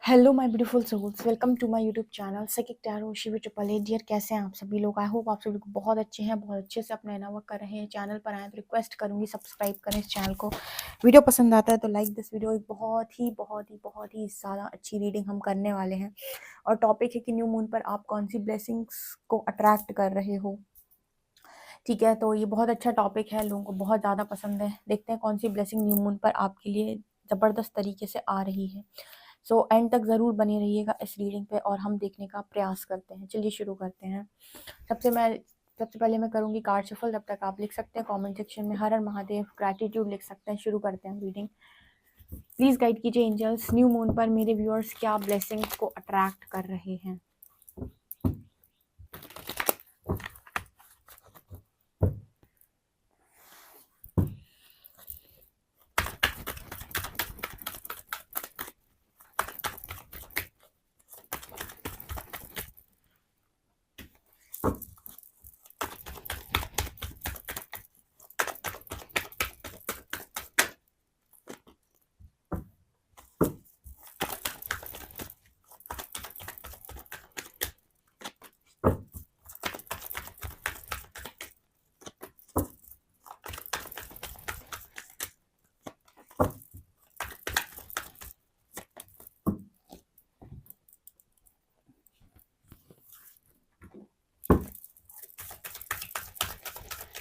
Hello my beautiful souls, welcome to my YouTube channel psychic tarot Shivi triple eight. Dear, कैसे हैं आप सभी लोग? आई होप आप सभी लोग बहुत अच्छे हैं, बहुत अच्छे से अपना इनवर्क कर रहे हैं। चैनल पर आए तो रिक्वेस्ट करूंगी सब्सक्राइब करें इस चैनल को। वीडियो पसंद आता है तो लाइक दिस वीडियो। एक बहुत ही ज़्यादा अच्छी रीडिंग हम करने वाले हैं और टॉपिक है कि न्यू मून पर आप कौन सी ब्लेसिंग्स को अट्रैक्ट कर रहे हो। ठीक है, तो ये बहुत अच्छा टॉपिक है, लोगों को बहुत ज़्यादा पसंद है। देखते हैं कौन सी ब्लेसिंग न्यू मून पर आपके लिए ज़बरदस्त तरीके से आ रही है। सो एंड तक ज़रूर बने रहिएगा इस रीडिंग पे और हम देखने का प्रयास करते हैं। चलिए शुरू करते हैं। सबसे पहले मैं करूँगी कार्ड शफल। तब तक आप लिख सकते हैं कमेंट सेक्शन में हर हर महादेव, ग्रैटिट्यूड लिख सकते हैं। शुरू करते हैं रीडिंग। प्लीज़ गाइड कीजिए एंजल्स, न्यू मून पर मेरे व्यूअर्स क्या ब्लेसिंग्स को अट्रैक्ट कर रहे हैं।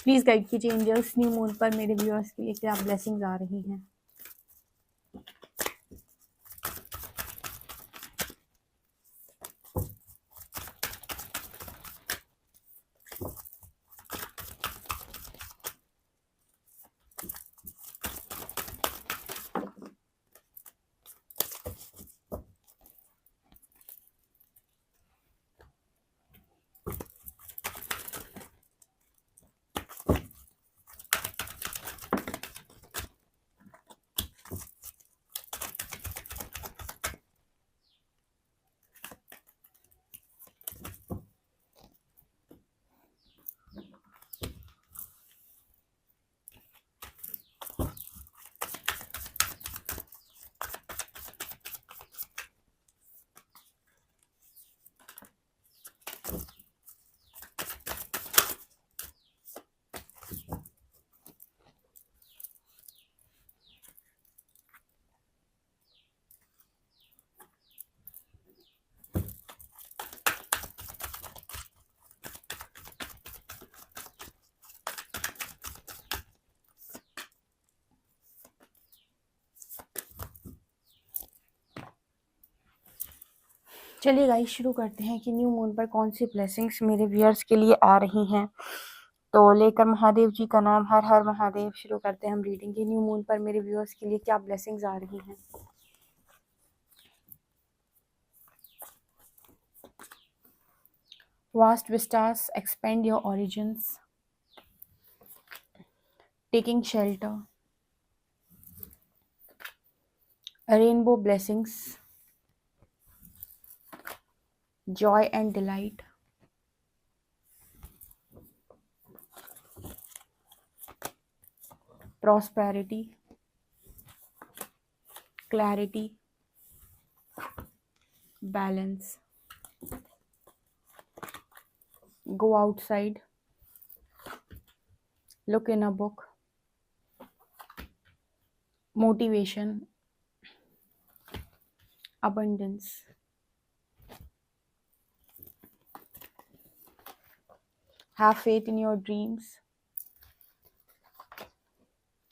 प्लीज़ गाइड कीजिए एंजल्स, न्यू मून पर मेरे व्यूअर्स के लिए क्या ब्लेसिंग्स आ रही हैं। चलिए गाइस शुरू करते हैं कि न्यू मून पर कौन सी ब्लेसिंग्स मेरे व्यूअर्स के लिए आ रही हैं। तो लेकर महादेव जी का नाम, हर हर महादेव। शुरू करते हैं हम रीडिंग की। न्यू मून पर मेरे व्यूअर्स के लिए क्या ब्लेसिंग्स आ रही हैं। Vast Vistas, expand your origins, taking shelter, rainbow blessings, joy and delight, prosperity, clarity, balance, go outside, look in a book, motivation, abundance, have faith in your dreams,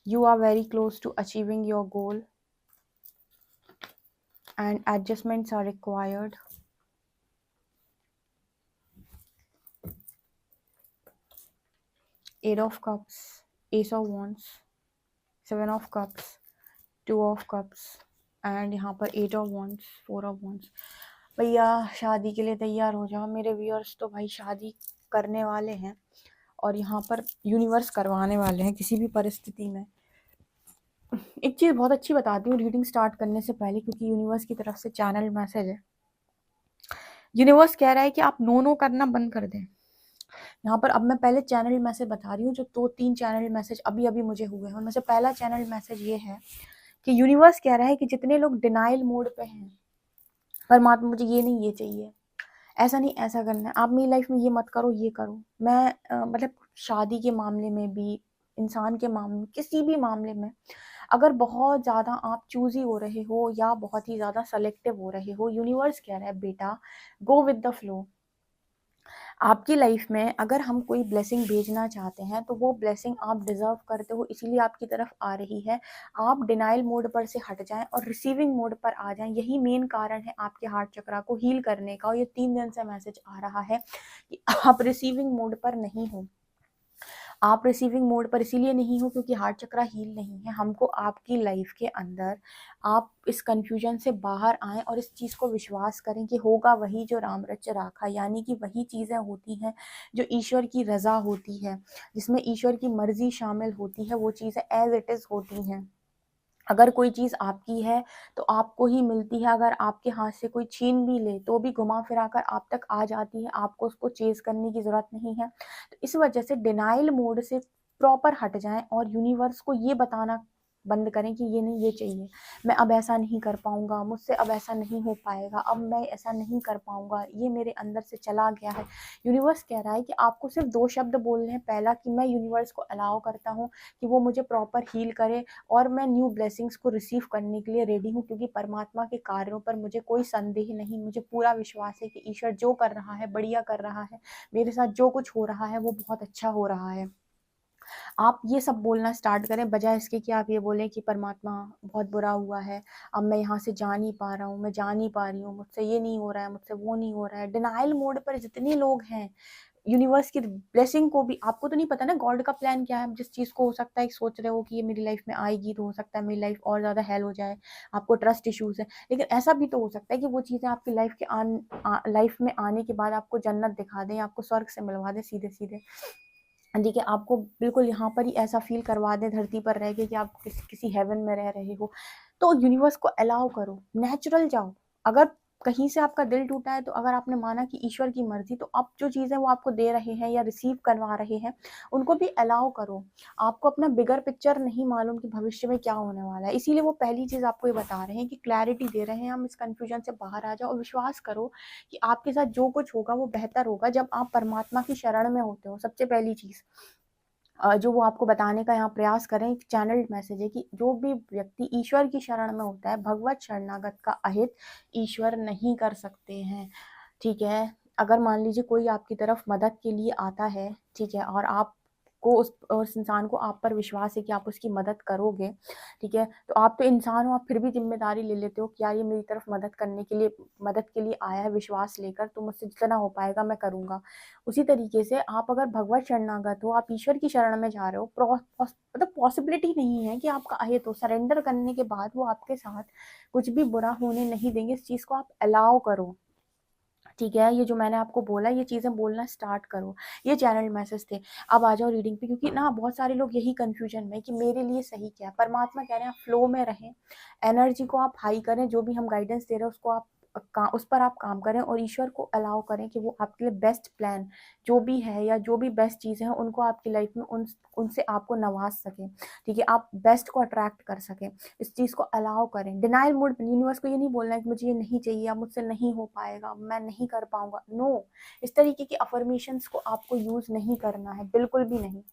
you are very close to achieving your goal and adjustments are required, Eight of Cups, Ace of Wands, Seven of Cups, Two of Cups and यहाँ पर Eight of Wands, Four of Wands। भैया शादी के लिए तैयार हो जाओ मेरे व्यूअर्स। तो भाई शादी करने वाले हैं और यहाँ पर यूनिवर्स करवाने वाले हैं किसी भी परिस्थिति में। एक चीज़ बहुत अच्छी बताती हूँ रीडिंग स्टार्ट करने से पहले, क्योंकि यूनिवर्स की तरफ से चैनल मैसेज है। यूनिवर्स कह रहा है कि आप नो करना बंद कर दें। यहाँ पर अब मैं पहले चैनल मैसेज बता रही हूँ, जो 2-3 चैनल मैसेज अभी अभी मुझे हुए हैं उनमें से पहला चैनल मैसेज ये है कि यूनिवर्स कह रहा है कि जितने लोग डिनाइल मोड पे हैं, परमात्मा मुझे ये नहीं ये चाहिए, ऐसा नहीं ऐसा करना है, आप मेरी लाइफ में ये मत करो ये करो। मैं मतलब शादी के मामले में भी, इंसान के मामले में, किसी भी मामले में अगर बहुत ज़्यादा आप चूज़ी हो रहे हो या बहुत ही ज़्यादा सेलेक्टिव हो रहे हो, यूनिवर्स कह रहा है बेटा गो विद द फ्लो। आपकी लाइफ में अगर हम कोई ब्लेसिंग भेजना चाहते हैं तो वो ब्लेसिंग आप डिजर्व करते हो, इसीलिए आपकी तरफ आ रही है। आप डिनाइल मोड पर से हट जाएं और रिसीविंग मोड पर आ जाएं। यही मेन कारण है आपके हार्ट चक्रा को हील करने का। और ये 3 दिन से मैसेज आ रहा है कि आप रिसीविंग मोड पर नहीं हो। आप रिसीविंग मोड पर इसीलिए नहीं हो क्योंकि हार्ट चक्रा हील नहीं है। हमको आपकी लाइफ के अंदर आप इस कंफ्यूजन से बाहर आएं और इस चीज़ को विश्वास करें कि होगा वही जो राम रच राखा, यानी कि वही चीज़ें होती हैं जो ईश्वर की रज़ा होती है, जिसमें ईश्वर की मर्जी शामिल होती है, वो चीज़ें एज इट इज़ होती हैं। अगर कोई चीज़ आपकी है तो आपको ही मिलती है, अगर आपके हाथ से कोई छीन भी ले तो भी घुमा फिरा कर आप तक आ जाती है, आपको उसको चेज़ करने की ज़रूरत नहीं है। तो इस वजह से डिनाइल मोड से प्रॉपर हट जाएँ और यूनिवर्स को ये बताना बंद करें कि ये नहीं ये चाहिए, मैं अब ऐसा नहीं कर पाऊँगा, मुझसे अब ऐसा नहीं हो पाएगा, अब मैं ऐसा नहीं कर पाऊँगा, ये मेरे अंदर से चला गया है। यूनिवर्स कह रहा है कि आपको सिर्फ 2 शब्द बोलने हैं। पहला कि मैं यूनिवर्स को अलाउ करता हूँ कि वो मुझे प्रॉपर हील करे और मैं न्यू ब्लेसिंग्स को रिसीव करने के लिए रेडी हूँ, क्योंकि परमात्मा के कार्यों पर मुझे कोई संदेह नहीं, मुझे पूरा विश्वास है कि ईश्वर जो कर रहा है बढ़िया कर रहा है, मेरे साथ जो कुछ हो रहा है वो बहुत अच्छा हो रहा है। आप ये सब बोलना स्टार्ट करें, बजाय इसके कि आप ये बोलें कि परमात्मा बहुत बुरा हुआ है, अब मैं यहाँ से जा नहीं पा रहा हूँ, मैं जा नहीं पा रही हूँ, मुझसे ये नहीं हो रहा है, मुझसे वो नहीं हो रहा है। डिनाइल मोड पर जितने लोग हैं, यूनिवर्स की ब्लेसिंग को भी आपको तो नहीं पता ना गॉड का प्लान क्या है। जिस चीज़ को हो सकता है सोच रहे हो कि ये मेरी लाइफ में आएगी तो हो सकता है मेरी लाइफ और ज़्यादा हेल हो जाए, आपको ट्रस्ट इश्यूज है। लेकिन ऐसा भी तो हो सकता है कि वो चीज़ें आपकी लाइफ में आने के बाद आपको जन्नत दिखा दें, आपको स्वर्ग से मिलवा दें सीधे सीधे। देखिए आपको बिल्कुल यहाँ पर ही ऐसा फील करवा दें धरती पर रह के कि आप किसी हेवन में रह रहे हो। तो यूनिवर्स को अलाउ करो, नेचुरल जाओ। अगर कहीं से आपका दिल टूटा है तो अगर आपने माना कि ईश्वर की मर्जी, तो आप जो चीज़ें वो आपको दे रहे हैं या रिसीव करवा रहे हैं उनको भी अलाउ करो। आपको अपना बिगर पिक्चर नहीं मालूम कि भविष्य में क्या होने वाला है, इसीलिए वो पहली चीज़ आपको ये बता रहे हैं कि क्लैरिटी दे रहे हैं, हम इस कन्फ्यूजन से बाहर आ जाओ और विश्वास करो कि आपके साथ जो कुछ होगा वो बेहतर होगा जब आप परमात्मा की शरण में होते हो। सबसे पहली चीज़ जो वो आपको बताने का यहाँ प्रयास करें, एक चैनल्ड मैसेज है कि जो भी व्यक्ति ईश्वर की शरण में होता है, भगवत शरणागत का अहित ईश्वर नहीं कर सकते हैं। ठीक है, अगर मान लीजिए कोई आपकी तरफ मदद के लिए आता है, ठीक है, और आपको उस इंसान को आप पर विश्वास है कि आप उसकी मदद करोगे, ठीक है, तो आप तो इंसान हो, आप फिर भी जिम्मेदारी ले लेते हो कि यार ये मेरी तरफ मदद के लिए आया है विश्वास लेकर, तो मुझसे जितना हो पाएगा मैं करूँगा। उसी तरीके से आप अगर भगवत शरणागत हो, आप ईश्वर की शरण में जा रहे हो, मतलब पॉसिबिलिटी नहीं है कि आपका अहित हो। सरेंडर करने के बाद वो आपके साथ कुछ भी बुरा होने नहीं देंगे। इस चीज़ को आप अलाउ करो, ठीक है। ये जो मैंने आपको बोला ये चीज़ें बोलना स्टार्ट करो। ये चैनल मैसेज थे। अब आ जाओ रीडिंग पे, क्योंकि ना बहुत सारे लोग यही कंफ्यूजन में कि मेरे लिए सही क्या है। परमात्मा कह रहे हैं आप फ्लो में रहें, एनर्जी को आप हाई करें, जो भी हम गाइडेंस दे रहे हैं उसको आप उस पर आप काम करें और ईश्वर को अलाउ करें कि वो आपके लिए बेस्ट प्लान जो भी है या जो भी बेस्ट चीज़ें हैं उनको आपकी लाइफ में उनसे आपको नवाज सकें, ठीक है, आप बेस्ट को अट्रैक्ट कर सकें। इस चीज़ को अलाउ करें। डिनाइल मोड यूनिवर्स को ये नहीं बोलना है कि मुझे ये नहीं चाहिए, या मुझसे नहीं हो पाएगा, मैं नहीं कर पाऊंगा। नो, इस तरीके की अफर्मेशंस को आपको यूज नहीं करना है, बिल्कुल भी नहीं।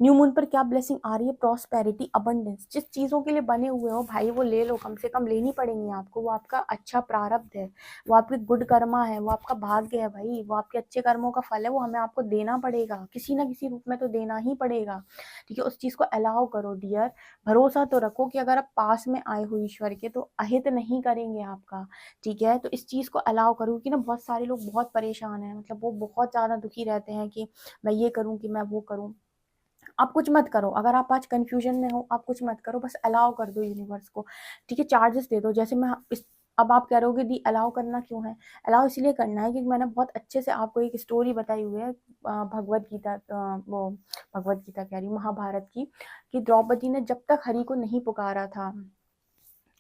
न्यू मून पर क्या ब्लेसिंग आ रही है? Prosperity, abundance. जिस चीज़ों के लिए बने हुए हो भाई वो ले लो, कम से कम लेनी पड़ेंगी आपको। वो आपका अच्छा प्रारब्ध है, वो आपकी गुड कर्मा है, वो आपका भाग्य है भाई, वो आपके अच्छे कर्मों का फल है, वो हमें आपको देना पड़ेगा, किसी ना किसी रूप में तो देना ही पड़ेगा, ठीक है। उस चीज़ को अलाउ करो डियर। भरोसा तो रखो कि अगर आप पास में आए हो ईश्वर के तो अहित नहीं करेंगे आपका, ठीक है। तो इस चीज़ को अलाउ करो कि ना बहुत सारे लोग बहुत परेशान हैं, मतलब वो बहुत ज़्यादा दुखी रहते हैं कि मैं ये करूँ कि मैं वो करूँ। आप कुछ मत करो, अगर आप आज कंफ्यूजन में हो आप कुछ मत करो, बस अलाउ कर दो यूनिवर्स को, ठीक है। चार्जेस दे दो, जैसे मैं अब आप कह रहे हो दी अलाउ करना क्यों है? अलाउ इसलिए करना है क्योंकि मैंने बहुत अच्छे से आपको एक स्टोरी बताई हुई है भगवत गीता, वो भगवत गीता कह रही हूँ, महाभारत की, कि द्रौपदी ने जब तक हरि को नहीं पुकारा था,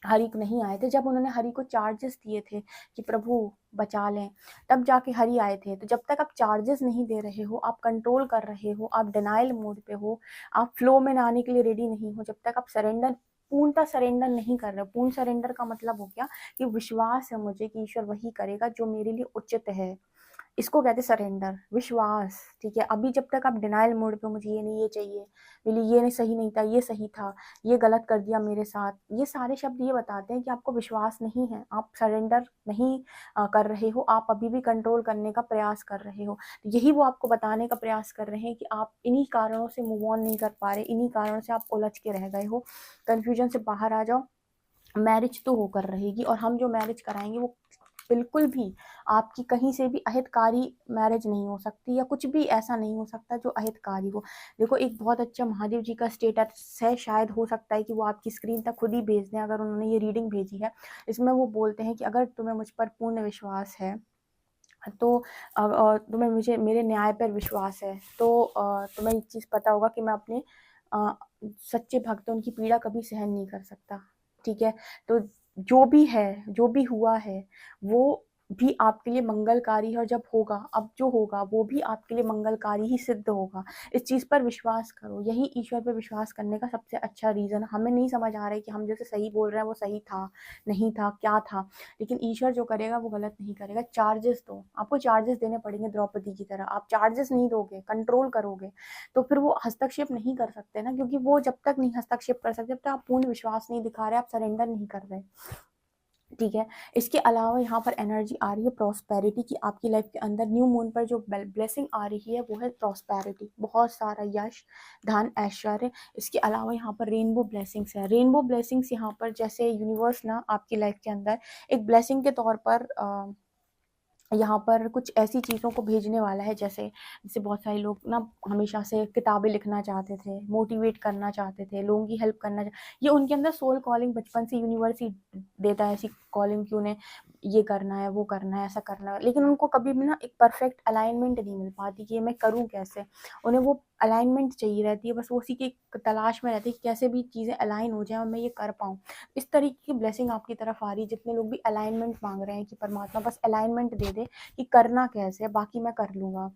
हरि नहीं आए थे, जब उन्होंने हरि को चार्जेस दिए थे कि प्रभु बचा लें, तब जाके हरि आए थे। तो जब तक आप चार्जेस नहीं दे रहे हो, आप कंट्रोल कर रहे हो, आप डिनाइल मोड पे हो, आप फ्लो में आने के लिए रेडी नहीं हो, जब तक आप सरेंडर पूर्णतः सरेंडर नहीं कर रहे हो। पूर्ण सरेंडर का मतलब हो गया कि विश्वास है मुझे कि ईश्वर वही करेगा जो मेरे लिए उचित है, इसको कहते सरेंडर, विश्वास। ठीक है, अभी जब तक आप डिनाइल मोड पे, मुझे ये नहीं, ये चाहिए, मेरे लिए ये नहीं, सही नहीं था, ये सही था, ये गलत कर दिया मेरे साथ, ये सारे शब्द ये बताते हैं कि आपको विश्वास नहीं है, आप सरेंडर नहीं कर रहे हो, आप अभी भी कंट्रोल करने का प्रयास कर रहे हो। तो यही वो आपको बताने का प्रयास कर रहे हैं कि आप इन्हीं कारणों से मूव ऑन नहीं कर पा रहे, इन्हीं कारणों से आप उलझ के रह गए हो। कन्फ्यूजन से बाहर आ जाओ। मैरिज तो होकर रहेगी, और हम जो मैरिज कराएंगे वो बिल्कुल भी आपकी कहीं से भी अहितकारी मैरिज नहीं हो सकती, या कुछ भी ऐसा नहीं हो सकता जो अहितकारी हो। देखो, एक बहुत अच्छा महादेव जी का स्टेटस है, शायद हो सकता है कि वो आपकी स्क्रीन तक खुद ही भेज दें अगर उन्होंने ये रीडिंग भेजी है। इसमें वो बोलते हैं कि अगर तुम्हें मुझ पर पूर्ण विश्वास है, तो तुम्हें मुझे मेरे न्याय पर विश्वास है, तो तुम्हें एक चीज़ पता होगा कि मैं अपने अ, सच्चे भक्त उनकी पीड़ा कभी सहन नहीं कर सकता। ठीक है, तो जो भी है, जो भी हुआ है, वो भी आपके लिए मंगलकारी है, और जब होगा, अब जो होगा वो भी आपके लिए मंगलकारी ही सिद्ध होगा। इस चीज़ पर विश्वास करो। यही ईश्वर पर विश्वास करने का सबसे अच्छा रीज़न। हमें नहीं समझ आ रहा है कि हम जैसे सही बोल रहे हैं वो सही था, नहीं था, क्या था, लेकिन ईश्वर जो करेगा वो गलत नहीं करेगा। चार्जेस दो, आपको चार्जेस देने पड़ेंगे द्रौपदी की तरह। आप चार्जेस नहीं दोगे, कंट्रोल करोगे, तो फिर वो हस्तक्षेप नहीं कर सकते ना, क्योंकि वो जब तक नहीं हस्तक्षेप कर सकते, जब तक आप पूर्ण विश्वास नहीं दिखा रहे, आप सरेंडर नहीं कर रहे। ठीक है, इसके अलावा यहाँ पर एनर्जी आ रही है प्रॉस्पेरिटी की। आपकी लाइफ के अंदर न्यू मून पर जो ब्लेसिंग आ रही है वो है प्रॉस्पेरिटी, बहुत सारा यश, धन, ऐश्वर्य। इसके अलावा यहाँ पर रेनबो ब्लेसिंग्स है। रेनबो ब्लेसिंग्स यहाँ पर जैसे यूनिवर्स ना आपकी लाइफ के अंदर एक ब्लेसिंग के तौर पर यहाँ पर कुछ ऐसी चीज़ों को भेजने वाला है, जैसे बहुत सारे लोग ना हमेशा से किताबें लिखना चाहते थे, मोटिवेट करना चाहते थे, लोगों की हेल्प करना ये उनके अंदर सोल कॉलिंग बचपन से यूनिवर्स ही देता है, ऐसी कॉलिंग कि उन्हें ये करना है, वो करना है, ऐसा करना है, लेकिन उनको कभी भी ना एक परफेक्ट अलाइनमेंट नहीं मिल पाती कि ये मैं करूँ कैसे। उन्हें वो अलाइनमेंट चाहिए रहती है, बस वो उसी की तलाश में रहती है कि कैसे भी चीज़ें अलाइन हो जाए और मैं ये कर पाऊँ। इस तरीके की ब्लेसिंग आपकी तरफ आ रही है। जितने लोग भी अलाइनमेंट मांग रहे हैं कि परमात्मा बस अलाइनमेंट दे दे कि करना कैसे है, बाकी मैं कर लूँगा।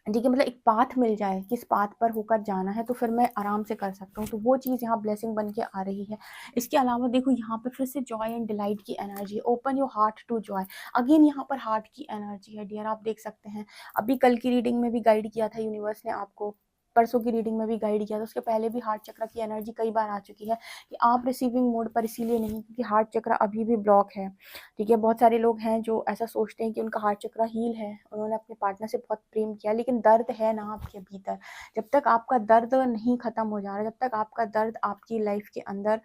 ठीक है, मतलब एक पाथ मिल जाए, किस पाथ पर होकर जाना है, तो फिर मैं आराम से कर सकता हूँ। तो वो चीज़ यहाँ ब्लेसिंग बन के आ रही है। इसके अलावा देखो, यहाँ पे फिर से जॉय एंड डिलाइट की energy, open your heart to joy. Again यहाँ पर हार्ट की एनर्जी है डियर, आप देख सकते हैं। अभी कल की रीडिंग में भी गाइड किया था यूनिवर्स ने आपको, परसों की रीडिंग में भी गाइड किया था, उसके पहले भी हार्ट चक्र की एनर्जी कई बार आ चुकी है कि आप रिसीविंग मोड पर इसीलिए नहीं, क्योंकि हार्ट चक्र अभी भी ब्लॉक है। ठीक है, बहुत सारे लोग हैं जो ऐसा सोचते हैं कि उनका हार्ट चक्र हील है, उन्होंने अपने पार्टनर से बहुत प्रेम किया, लेकिन दर्द है ना आपके भीतर। जब तक आपका दर्द नहीं खत्म हो जा रहा, जब तक आपका दर्द आपकी लाइफ के अंदर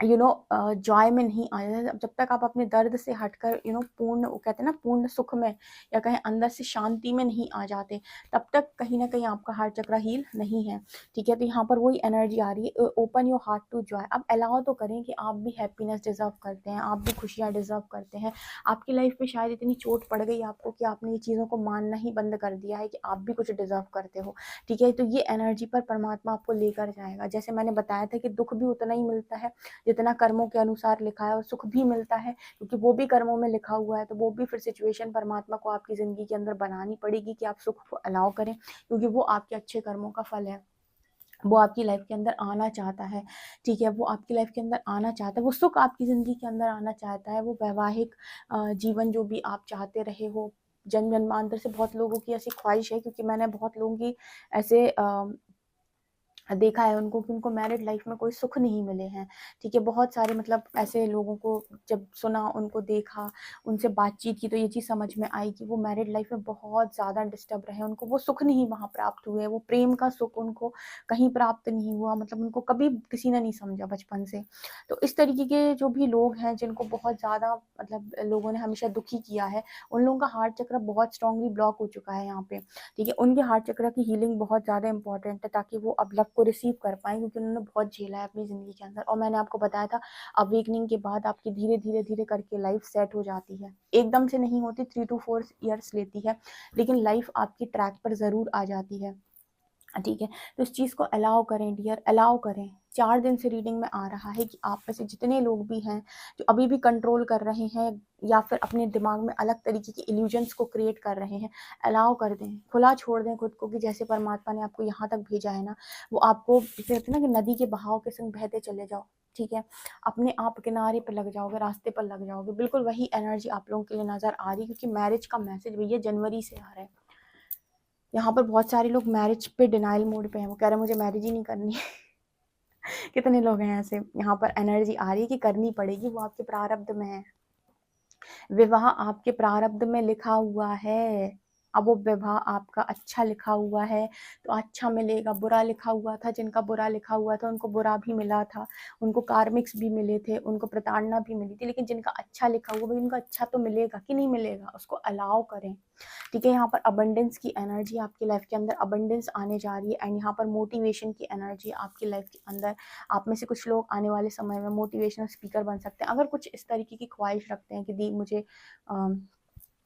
जॉय में नहीं आया, जब तक आप अपने दर्द से हटकर पूर्ण, वो कहते हैं ना, पूर्ण सुख में, या कहीं अंदर से शांति में नहीं आ जाते, तब तक कहीं ना कहीं आपका हार्ट चक्र हील नहीं है। ठीक है, तो यहाँ पर वही एनर्जी आ रही है, open your heart to joy. अब अलाउ तो करें कि आप भी हैप्पीनेस डिजर्व करते हैं, आप भी खुशियाँ डिजर्व करते हैं। आपकी लाइफ में शायद इतनी चोट पड़ गई आपको कि आपने ये चीज़ों को मानना ही बंद कर दिया है कि आप भी कुछ डिजर्व करते हो। ठीक है, तो ये एनर्जी पर परमात्मा आपको लेकर जाएगा। जैसे मैंने बताया था कि दुख भी उतना ही मिलता है जितना कर्मों के अनुसार लिखा है, और सुख भी मिलता है क्योंकि वो भी कर्मों में लिखा हुआ है। तो वो भी फिर सिचुएशन परमात्मा को आपकी ज़िंदगी के अंदर बनानी पड़ेगी कि आप सुख को अलाउ करें, क्योंकि वो आपके अच्छे कर्मों का फल है, वो आपकी लाइफ के अंदर आना चाहता है। ठीक है, वो आपकी लाइफ के अंदर आना चाहता है, वो सुख आपकी ज़िंदगी के अंदर आना चाहता है, वो वैवाहिक जीवन जो भी आप चाहते रहे हो, जन्म जन्मांतर से बहुत लोगों की ऐसी ख्वाहिश है, क्योंकि मैंने बहुत लोगों की ऐसे देखा है उनको कि उनको मैरिड लाइफ में कोई सुख नहीं मिले हैं। ठीक है, बहुत सारे मतलब ऐसे लोगों को जब सुना, उनको देखा, उनसे बातचीत की, तो ये चीज़ समझ में आई कि वो मैरिड लाइफ में बहुत ज़्यादा डिस्टर्ब रहे, उनको वो सुख नहीं वहाँ प्राप्त हुए, वो प्रेम का सुख उनको कहीं प्राप्त नहीं हुआ, मतलब उनको कभी किसी ने नहीं समझा बचपन से। तो इस तरीके के जो भी लोग हैं जिनको बहुत ज़्यादा मतलब लोगों ने हमेशा दुखी किया है, उन लोगों का हार्ट चक्र बहुत स्ट्रांगली ब्लॉक हो चुका है यहाँ पे। ठीक है, उनके हार्ट चक्र की हीलिंग बहुत ज़्यादा इंपॉर्टेंट है, ताकि वो अब लव को रिसीव कर पाएँ, क्योंकि उन्होंने बहुत झेला है अपनी ज़िंदगी के अंदर। और मैंने आपको बताया था, अवेकनिंग के बाद आपकी धीरे धीरे धीरे करके लाइफ सेट हो जाती है, एकदम से नहीं होती, 3 to 4 ईयर्स लेती है, लेकिन लाइफ आपकी ट्रैक पर ज़रूर आ जाती है। ठीक है। तो इस चीज़ को अलाउ करें डियर, अलाउ करें। 4 दिन से रीडिंग में आ रहा है कि आप में से जितने लोग भी हैं जो अभी भी कंट्रोल कर रहे हैं या फिर अपने दिमाग में अलग तरीके की इल्यूजन्स को क्रिएट कर रहे हैं, अलाउ कर दें, खुला छोड़ दें खुद को कि जैसे परमात्मा ने आपको यहाँ तक भेजा है ना, वो आपको कहते हैं ना कि नदी के बहाव के संग बहते चले जाओ। ठीक है, अपने आप किनारे पर लग जाओगे, रास्ते पर लग जाओगे। बिल्कुल वही एनर्जी आप लोगों के लिए नजर आ रही है, क्योंकि मैरिज का मैसेज भैया जनवरी से आ रहा है। यहाँ पर बहुत सारे लोग मैरिज पे डिनाइल मोड पे हैं, वो कह रहे हैं मुझे मैरिज ही नहीं करनी है। कितने लोग हैं ऐसे? यहाँ पर एनर्जी आ रही है कि करनी पड़ेगी, वो आपके प्रारब्ध में है। विवाह आपके प्रारब्ध में लिखा हुआ है। अब वो विवाह आपका अच्छा लिखा हुआ है तो अच्छा मिलेगा, बुरा लिखा हुआ था, जिनका बुरा लिखा हुआ था उनको बुरा भी मिला था, उनको कार्मिक्स भी मिले थे, उनको प्रताड़ना भी मिली थी। लेकिन जिनका अच्छा लिखा हुआ भाई उनका अच्छा तो मिलेगा कि नहीं मिलेगा, उसको अलाउ करें। ठीक है, यहाँ पर अबंडेंस की एनर्जी आपकी लाइफ के अंदर अबंडेंस आने जा रही है। एंड यहाँ पर मोटिवेशन की एनर्जी आपकी लाइफ के अंदर, आप में से कुछ लोग आने वाले समय में मोटिवेशनल स्पीकर बन सकते हैं। अगर कुछ इस तरीके की ख्वाहिश रखते हैं कि दी मुझे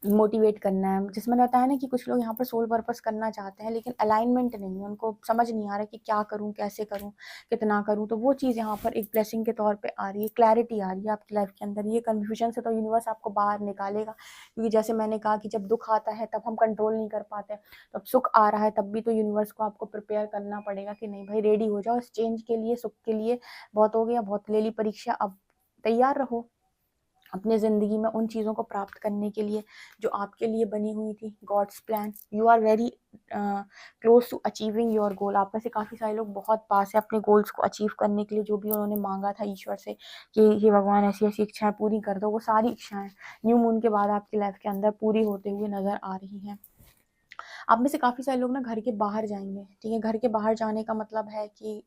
मोटिवेट करना है, जिसमें मैंने बताया ना कि कुछ लोग यहाँ पर सोल पर्पस करना चाहते हैं लेकिन अलाइनमेंट नहीं है, उनको समझ नहीं आ रहा कि क्या करूँ, कैसे करूँ, कितना करूँ। तो वो चीज़ यहाँ पर एक ब्लेसिंग के तौर पे आ रही है, क्लैरिटी आ रही है आपकी लाइफ के अंदर। ये कन्फ्यूजन से तो यूनिवर्स आपको बाहर निकालेगा, क्योंकि जैसे मैंने कहा कि जब दुख आता है तब हम कंट्रोल नहीं कर पाते, तब सुख आ रहा है तब भी तो यूनिवर्स को आपको प्रिपेयर करना पड़ेगा कि नहीं भाई रेडी हो जाओ इस चेंज के लिए, सुख के लिए। बहुत हो गया, बहुत ले ली परीक्षा, अब तैयार रहो अपने ज़िंदगी में उन चीज़ों को प्राप्त करने के लिए जो आपके लिए बनी हुई थी। God's plan, you are very close to achieving your goal. आप में से काफ़ी सारे लोग बहुत पास है अपने गोल्स को अचीव करने के लिए, जो भी उन्होंने मांगा था ईश्वर से कि ये भगवान ऐसी ऐसी इच्छाएं पूरी कर दो, वो सारी इच्छाएं न्यू मून के बाद आपकी लाइफ के अंदर पूरी होते हुए नज़र आ रही हैं। आप में से काफ़ी सारे लोग ना घर के बाहर जाएंगे। ठीक है, घर के बाहर जाने का मतलब है कि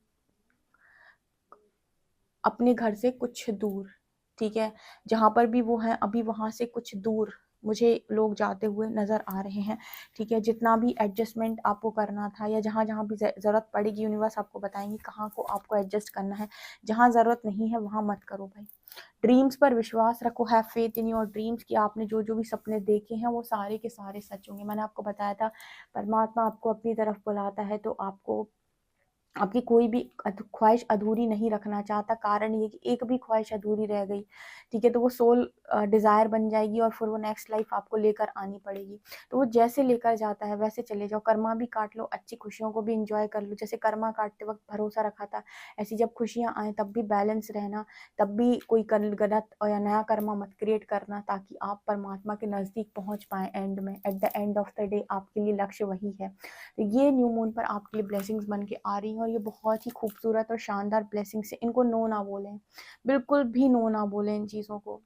अपने घर से कुछ दूर, ठीक है, जहाँ पर भी वो हैं अभी वहाँ से कुछ दूर मुझे लोग जाते हुए नज़र आ रहे हैं। ठीक है, जितना भी एडजस्टमेंट आपको करना था या जहाँ जहाँ भी ज़रूरत पड़ेगी यूनिवर्स आपको बताएंगी कहाँ को आपको एडजस्ट करना है। जहाँ ज़रूरत नहीं है वहाँ मत करो भाई। ड्रीम्स पर विश्वास रखो, have faith in your dreams, कि आपने जो जो भी सपने देखे हैं वो सारे के सारे सच होंगे। मैंने आपको बताया था परमात्मा आपको अपनी तरफ बुलाता है तो आपको आपकी कोई भी ख्वाहिश अधूरी नहीं रखना चाहता। कारण ये कि एक भी ख्वाहिश अधूरी रह गई, ठीक है, तो वो सोल डिज़ायर बन जाएगी और फिर वो नेक्स्ट लाइफ आपको लेकर आनी पड़ेगी। तो वो जैसे लेकर जाता है वैसे चले जाओ। कर्मा भी काट लो, अच्छी खुशियों को भी इंजॉय कर लो। जैसे कर्मा काटते वक्त भरोसा रखा था, ऐसी जब खुशियाँ आएँ तब भी बैलेंस रहना, तब भी कोई गलत और या नया कर्मा मत क्रिएट करना, ताकि आप परमात्मा के नज़दीक पहुँच पाएँ एंड में। At the end of the day आपके लिए लक्ष्य वही है। तो ये न्यू मून पर आपके लिए ब्लेसिंग्स बन के आ रही हैं और ये बहुत ही खूबसूरत और शानदार ब्लेसिंग्स है। इनको नो ना बोलें, बिल्कुल भी नो ना बोलें इन चीज़ों को।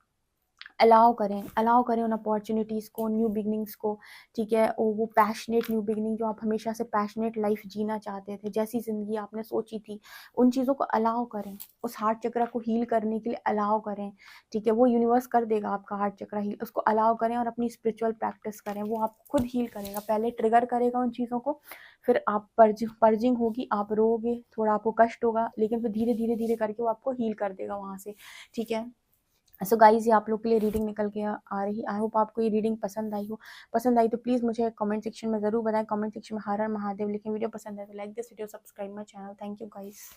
अलाउ करें उन अपॉर्चुनिटीज़ को, न्यू बिगनिंग्स को। ठीक है, वो पैशनेट न्यू बिगनिंग जो आप हमेशा से पैशनेट लाइफ जीना चाहते थे, जैसी ज़िंदगी आपने सोची थी, उन चीज़ों को अलाउ करें। उस हार्ट चक्र को हील करने के लिए अलाउ करें। ठीक है, वो यूनिवर्स कर देगा आपका हार्ट चक्र हील, उसको अलाउ करें और अपनी स्पिरिचुअल प्रैक्टिस करें, वो आप खुद हील करेगा। पहले ट्रिगर करेगा उन चीज़ों को, फिर आप पर्जिंग होगी, आप रोगे, थोड़ा आपको कष्ट होगा, लेकिन फिर धीरे धीरे धीरे करके वो आपको हील कर देगा वहाँ से। ठीक है, सो गाइज ये आप लोग के लिए रीडिंग निकल के आ रही। आई होप आपको ये रीडिंग पसंद आई हो। पसंद आई तो प्लीज़ मुझे कमेंट सेक्शन में ज़रूर बताएं। कमेंट सेक्शन में हर हर महादेव लिखें। वीडियो पसंद है तो like this video, subscribe my channel. Thank you guys.